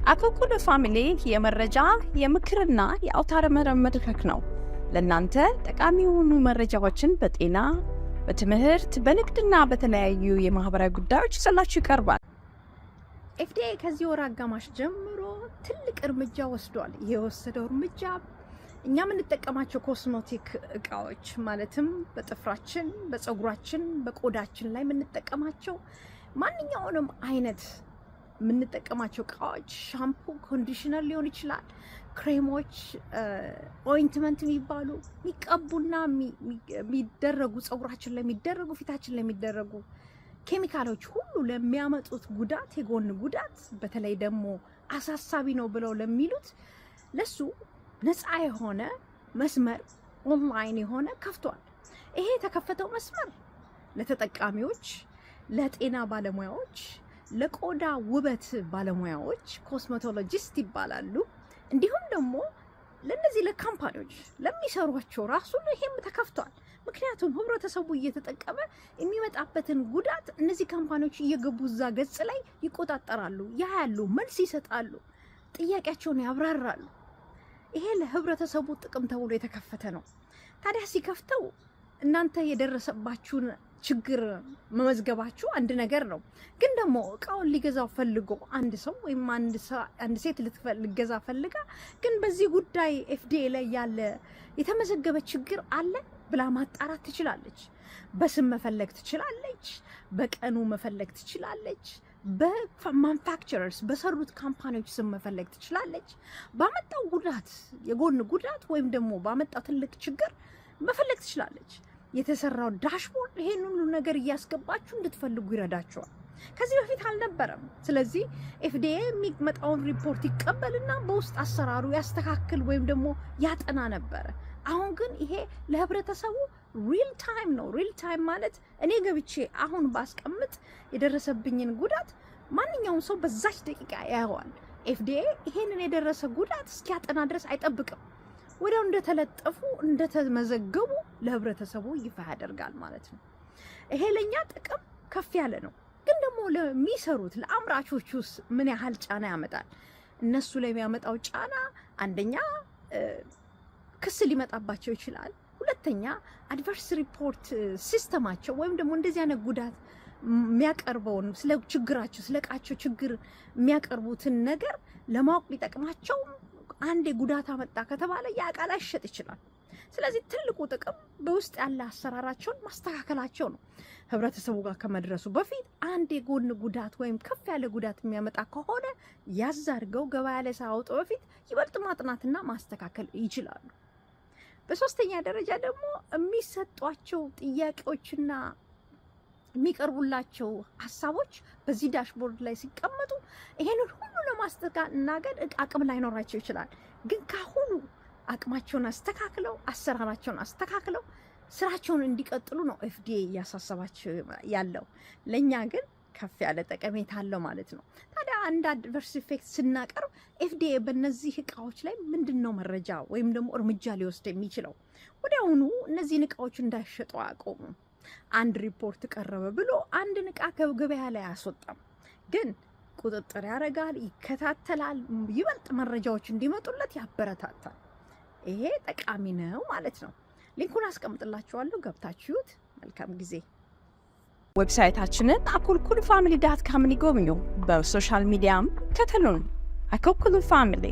አኮኩሉ ፋሚሊ የመረጃ የምክርና የአውታረ መረብ መድረክ ነው። ለእናንተ ጠቃሚ የሆኑ መረጃዎችን በጤና፣ በትምህርት፣ በንግድና በተለያዩ የማህበራዊ ጉዳዮች ይዘላችሁ ይቀርባል። ኤፍዲኤ ከዚህ ወር አጋማሽ ጀምሮ ትልቅ እርምጃ ወስዷል። የወሰደው እርምጃ እኛ የምንጠቀማቸው ኮስሞቲክ እቃዎች ማለትም በጥፍራችን፣ በፀጉራችን፣ በቆዳችን ላይ የምንጠቀማቸው ማንኛውንም አይነት የምንጠቀማቸው እቃዎች ሻምፑ፣ ኮንዲሽነር ሊሆን ይችላል፣ ክሬሞች፣ ኦይንትመንት የሚባሉ የሚቀቡና የሚደረጉ ፀጉራችን ላይ የሚደረጉ ፊታችን ላይ የሚደረጉ ኬሚካሎች ሁሉ ለሚያመጡት ጉዳት፣ የጎን ጉዳት በተለይ ደግሞ አሳሳቢ ነው ብለው ለሚሉት ለሱ ነፃ የሆነ መስመር ኦንላይን የሆነ ከፍቷል። ይሄ የተከፈተው መስመር ለተጠቃሚዎች፣ ለጤና ባለሙያዎች፣ ለቆዳ ውበት ባለሙያዎች ኮስሜቶሎጂስት ይባላሉ። እንዲሁም ደግሞ ለነዚህ ለካምፓኒዎች ለሚሰሯቸው ራሱ ይሄም ተከፍቷል። ምክንያቱም ህብረተሰቡ እየተጠቀመ የሚመጣበትን ጉዳት እነዚህ ካምፓኒዎች እየገቡ እዛ ገጽ ላይ ይቆጣጠራሉ፣ ያያሉ፣ መልስ ይሰጣሉ፣ ጥያቄያቸውን ያብራራሉ። ይሄ ለህብረተሰቡ ጥቅም ተብሎ የተከፈተ ነው። ታዲያ ሲከፍተው እናንተ የደረሰባችሁን ችግር መመዝገባችሁ አንድ ነገር ነው። ግን ደግሞ እቃውን ሊገዛው ፈልጎ አንድ ሰው ወይም አንድ ሴት ልትገዛ ፈልጋ ግን በዚህ ጉዳይ ኤፍዲኤ ላይ ያለ የተመዘገበ ችግር አለ ብላ ማጣራት ትችላለች። በስም መፈለግ ትችላለች፣ በቀኑ መፈለግ ትችላለች፣ በማኑፋክቸረርስ በሰሩት ካምፓኒዎች ስም መፈለግ ትችላለች። ባመጣው ጉዳት፣ የጎን ጉዳት ወይም ደግሞ ባመጣው ትልቅ ችግር መፈለግ ትችላለች። የተሰራው ዳሽቦርድ ይሄን ሁሉ ነገር እያስገባችሁ እንድትፈልጉ ይረዳቸዋል። ከዚህ በፊት አልነበረም። ስለዚህ ኤፍዲኤ የሚመጣውን ሪፖርት ይቀበልና በውስጥ አሰራሩ ያስተካክል ወይም ደግሞ ያጠና ነበረ። አሁን ግን ይሄ ለህብረተሰቡ ሪል ታይም ነው። ሪል ታይም ማለት እኔ ገብቼ አሁን ባስቀምጥ የደረሰብኝን ጉዳት ማንኛውም ሰው በዛች ደቂቃ ያየዋል። ኤፍዲኤ ይሄንን የደረሰ ጉዳት እስኪያጠና ድረስ አይጠብቅም። ወዲያው እንደተለጠፉ እንደተመዘገቡ ለህብረተሰቡ ይፋ ያደርጋል ማለት ነው። ይሄ ለኛ ጥቅም ከፍ ያለ ነው። ግን ደግሞ ለሚሰሩት ለአምራቾቹስ ምን ያህል ጫና ያመጣል? እነሱ ላይ የሚያመጣው ጫና አንደኛ ክስ ሊመጣባቸው ይችላል። ሁለተኛ አድቨርስ ሪፖርት ሲስተማቸው ወይም ደግሞ እንደዚህ አይነት ጉዳት የሚያቀርበውን ስለ ችግራቸው ስለ እቃቸው ችግር የሚያቀርቡትን ነገር ለማወቅ ሊጠቅማቸው አንዴ ጉዳት አመጣ ከተባለ ያ እቃ ላይሸጥ ይችላል። ስለዚህ ትልቁ ጥቅም በውስጥ ያለ አሰራራቸውን ማስተካከላቸው ነው። ህብረተሰቡ ጋር ከመድረሱ በፊት አንድ የጎን ጉዳት ወይም ከፍ ያለ ጉዳት የሚያመጣ ከሆነ ያዝ አድርገው ገበያ ላይ ሳያወጡ በፊት ይበልጥ ማጥናትና ማስተካከል ይችላሉ። በሶስተኛ ደረጃ ደግሞ የሚሰጧቸው ጥያቄዎችና የሚቀርቡላቸው ሀሳቦች በዚህ ዳሽቦርድ ላይ ሲቀመጡ ይሄንን ሁሉ ለማስተካከል አቅም ላይኖራቸው ይችላል። ግን ካሁኑ አቅማቸውን አስተካክለው አሰራራቸውን አስተካክለው ስራቸውን እንዲቀጥሉ ነው ኤፍዲኤ እያሳሰባቸው ያለው። ለኛ ግን ከፍ ያለ ጠቀሜታ አለው ማለት ነው። ታዲያ አንድ አድቨርስ ኢፌክት ስናቀርብ ኤፍዲኤ በእነዚህ እቃዎች ላይ ምንድነው መረጃ ወይም ደግሞ እርምጃ ሊወስድ የሚችለው? ወዲያውኑ እነዚህን እቃዎች እንዳይሸጡ አያቆሙም። አንድ ሪፖርት ቀረበ ብሎ አንድን እቃ ከገበያ ላይ አያስወጣም። ግን ቁጥጥር ያደርጋል፣ ይከታተላል፣ ይበልጥ መረጃዎች እንዲመጡለት ያበረታታል። ይሄ ጠቃሚ ነው ማለት ነው። ሊንኩን አስቀምጥላችኋለሁ፣ ገብታችሁት መልካም ጊዜ። ዌብሳይታችንን akokulufamily.com ይጎብኙ። በሶሻል ሚዲያም ከተሉን። አኮኩሉ ፋሚሊ